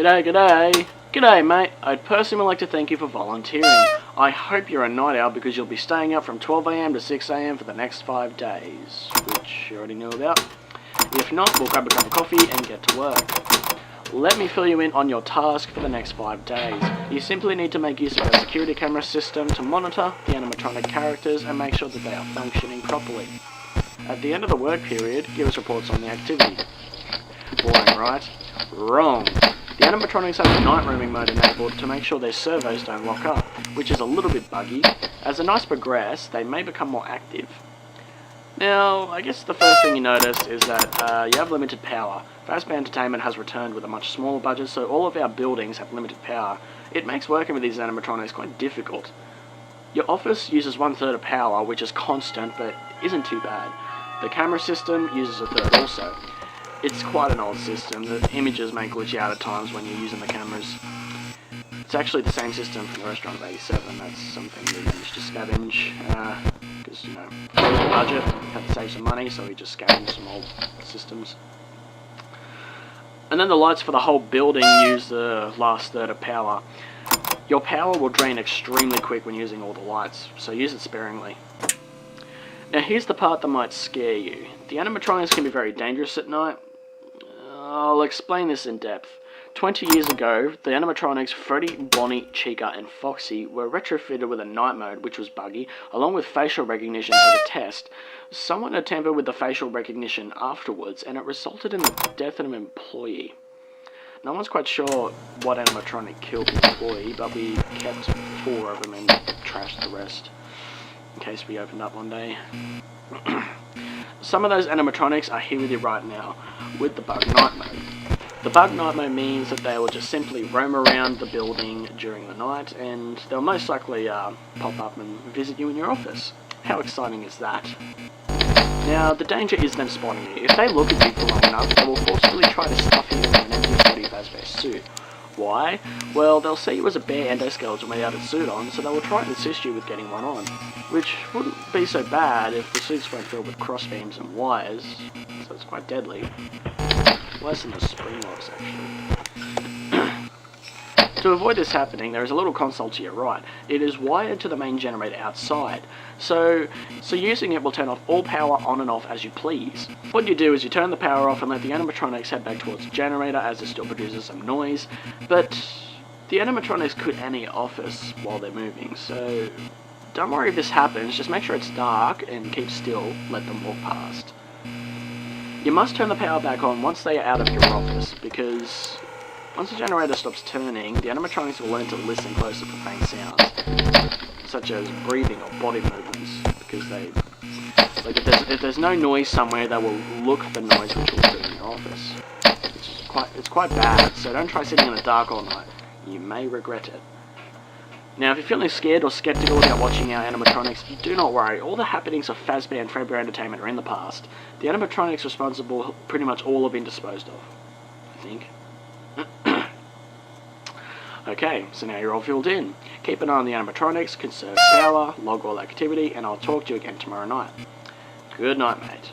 G'day, g'day. G'day, mate. I'd personally like to thank you for volunteering. I hope you're a night owl because you'll be staying up from 12 AM to 6 AM for the next 5 days, which you already know about. If not, we'll grab a cup of coffee and get to work. Let me fill you in on your task for the next 5 days. You simply need to make use of our security camera system to monitor the animatronic characters and make sure that they are functioning properly. At the end of the work period, give us reports on the activity. Boring, right? Wrong. The animatronics have a night roaming mode enabled to make sure their servos don't lock up, which is a little bit buggy. As the nights progress, they may become more active. Now, I guess the first thing you notice is that you have limited power. Fazbear Entertainment has returned with a much smaller budget, so all of our buildings have limited power. It makes working with these animatronics quite difficult. Your office uses 1/3 of power, which is constant, but isn't too bad. The camera system uses 1/3 also. It's quite an old system. The images may glitch out at times when you're using the cameras. It's actually the same system from the restaurant of 87. That's something we managed to scavenge, because, you know, the budget, had to save some money, so we just scavenged some old systems. And then the lights for the whole building use the last third of power. Your power will drain extremely quick when using all the lights, so use it sparingly. Now here's the part that might scare you. The animatronics can be very dangerous at night. I'll explain this in depth. 20 years ago, the animatronics Freddy, Bonnie, Chica and Foxy were retrofitted with a night mode, which was buggy, along with facial recognition as a test. Someone had tampered with the facial recognition afterwards, and it resulted in the death of an employee. No one's quite sure what animatronic killed the employee, but we kept 4 of them and trashed the rest, in case we opened up one day. Some of those animatronics are here with you right now, with the bug night mode. The bug night mode means that they will just simply roam around the building during the night, and they'll most likely pop up and visit you in your office. How exciting is that? Now, the danger is them spotting you. If they look at you for long enough, they will forcibly try to stuff you in an empty body Fazbear suit. Why? Well, they'll see you as a bare endoskeleton without a suit on, so they will try and assist you with getting one on. Which wouldn't be so bad if the suits weren't filled with crossbeams and wires, so it's quite deadly. Worse than the spring locks, actually. To avoid this happening, there is a little console to your right. It is wired to the main generator outside, so using it will turn off all power on and off as you please. What you do is you turn the power off and let the animatronics head back towards the generator as it still produces some noise, but the animatronics could enter your office while they're moving, so don't worry if this happens, just make sure it's dark and keep still, let them walk past. You must turn the power back on once they are out of your office, because once the generator stops turning, the animatronics will learn to listen closer for faint sounds, such as breathing or body movements, because if there's no noise somewhere, they will look for noise which will be in your office. It's quite bad, so don't try sitting in the dark all night. You may regret it. Now, if you're feeling scared or skeptical about watching our animatronics, do not worry. All the happenings of Fazbear and Freddy Entertainment are in the past. The animatronics responsible pretty much all have been disposed of, I think. Okay, so now you're all filled in. Keep an eye on the animatronics, conserve power, log all activity, and I'll talk to you again tomorrow night. Good night, mate.